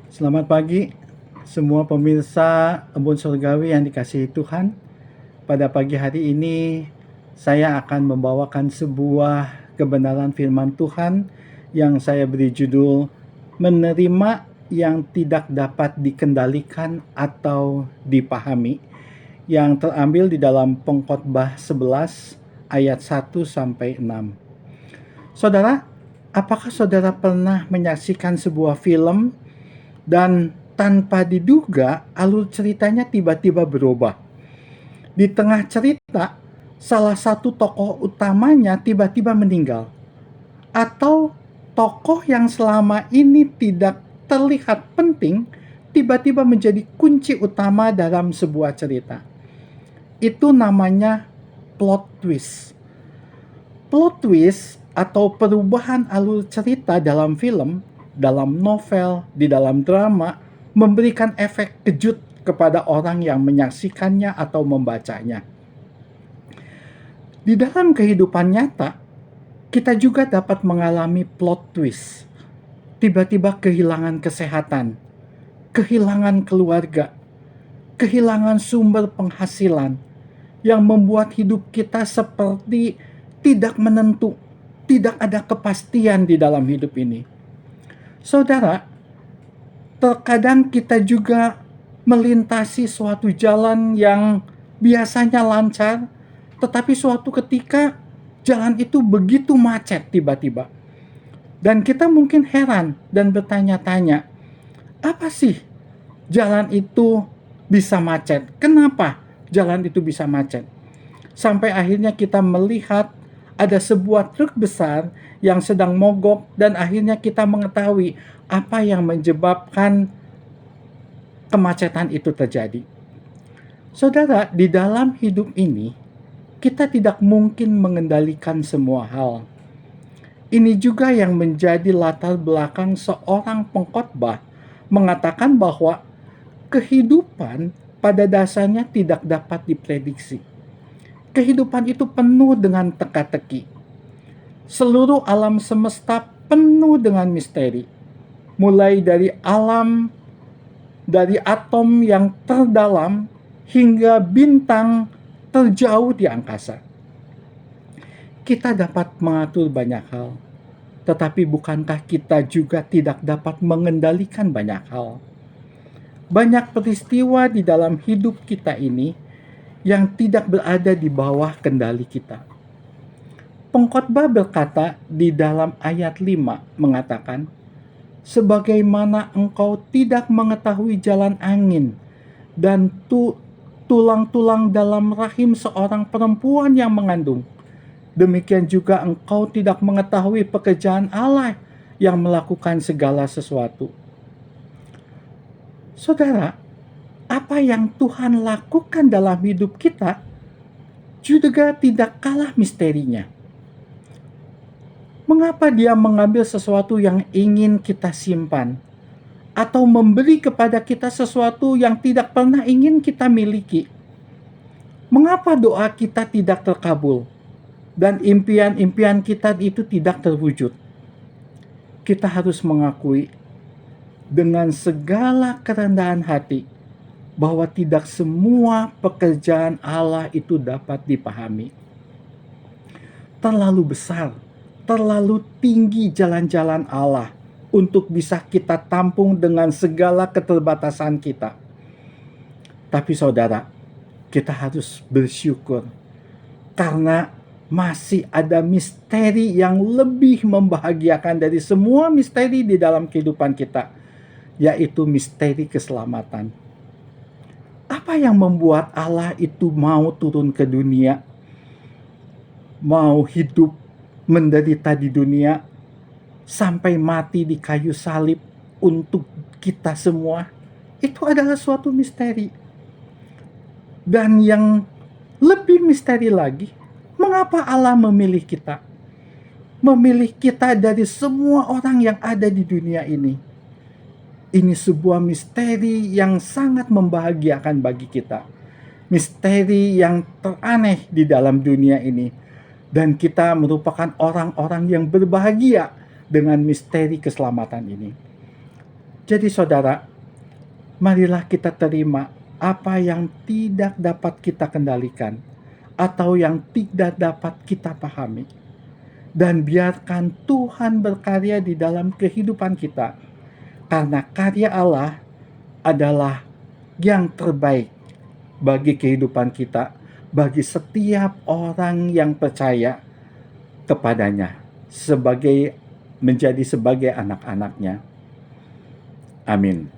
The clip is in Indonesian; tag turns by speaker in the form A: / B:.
A: Selamat pagi semua pemirsa Embun Surgawi yang dikasihi Tuhan. Pada pagi hari ini saya akan membawakan sebuah kebenaran firman Tuhan yang saya beri judul Menerima yang tidak dapat dikendalikan atau dipahami, yang terambil di dalam Pengkhotbah 11 ayat 1 sampai 6. Saudara, apakah saudara pernah menyaksikan sebuah film dan tanpa diduga alur ceritanya tiba-tiba berubah? Di tengah cerita, salah satu tokoh utamanya tiba-tiba meninggal, atau tokoh yang selama ini tidak terlihat penting tiba-tiba menjadi kunci utama dalam sebuah cerita. Itu namanya plot twist. Plot twist atau perubahan alur cerita dalam film, dalam novel, di dalam drama memberikan efek kejut kepada orang yang menyaksikannya atau membacanya. Di dalam kehidupan nyata, kita juga dapat mengalami plot twist. Tiba-tiba kehilangan kesehatan, kehilangan keluarga, kehilangan sumber penghasilan yang membuat hidup kita seperti tidak menentu, tidak ada kepastian di dalam hidup ini. Saudara, terkadang kita juga melintasi suatu jalan yang biasanya lancar, tetapi suatu ketika jalan itu begitu macet tiba-tiba. Dan kita mungkin heran dan bertanya-tanya, apa sih jalan itu bisa macet? Kenapa jalan itu bisa macet? Sampai akhirnya kita melihat ada sebuah truk besar yang sedang mogok, dan akhirnya kita mengetahui apa yang menyebabkan kemacetan itu terjadi. Saudara, di dalam hidup ini kita tidak mungkin mengendalikan semua hal. Ini juga yang menjadi latar belakang seorang pengkhotbah mengatakan bahwa kehidupan pada dasarnya tidak dapat diprediksi. Kehidupan itu penuh dengan teka-teki. Seluruh alam semesta penuh dengan misteri. Mulai dari atom yang terdalam hingga bintang terjauh di angkasa. Kita dapat mengatur banyak hal, tetapi bukankah kita juga tidak dapat mengendalikan banyak hal? Banyak peristiwa di dalam hidup kita ini yang tidak berada di bawah kendali kita. Pengkhotbah berkata di dalam ayat 5 mengatakan, sebagaimana engkau tidak mengetahui jalan angin dan tulang-tulang dalam rahim seorang perempuan yang mengandung, demikian juga engkau tidak mengetahui pekerjaan Allah yang melakukan segala sesuatu. Saudara, apa yang Tuhan lakukan dalam hidup kita juga tidak kalah misterinya. Mengapa Dia mengambil sesuatu yang ingin kita simpan, atau memberi kepada kita sesuatu yang tidak pernah ingin kita miliki? Mengapa doa kita tidak terkabul dan impian-impian kita itu tidak terwujud? Kita harus mengakui dengan segala kerendahan hati bahwa tidak semua pekerjaan Allah itu dapat dipahami. Terlalu besar, terlalu tinggi jalan-jalan Allah untuk bisa kita tampung dengan segala keterbatasan kita. Tapi saudara, kita harus bersyukur karena masih ada misteri yang lebih membahagiakan dari semua misteri di dalam kehidupan kita, yaitu misteri keselamatan. Apa yang membuat Allah itu mau turun ke dunia, mau hidup menderita di dunia, sampai mati di kayu salib untuk kita semua? Itu adalah suatu misteri. Dan yang lebih misteri lagi, mengapa Allah memilih kita? Memilih kita dari semua orang yang ada di dunia ini. Ini sebuah misteri yang sangat membahagiakan bagi kita. Misteri yang teraneh di dalam dunia ini. Dan kita merupakan orang-orang yang berbahagia dengan misteri keselamatan ini. Jadi saudara, marilah kita terima apa yang tidak dapat kita kendalikan atau yang tidak dapat kita pahami. Dan biarkan Tuhan berkarya di dalam kehidupan kita. Karena karya Allah adalah yang terbaik bagi kehidupan kita, bagi setiap orang yang percaya kepadanya, menjadi sebagai anak-anaknya. Amin.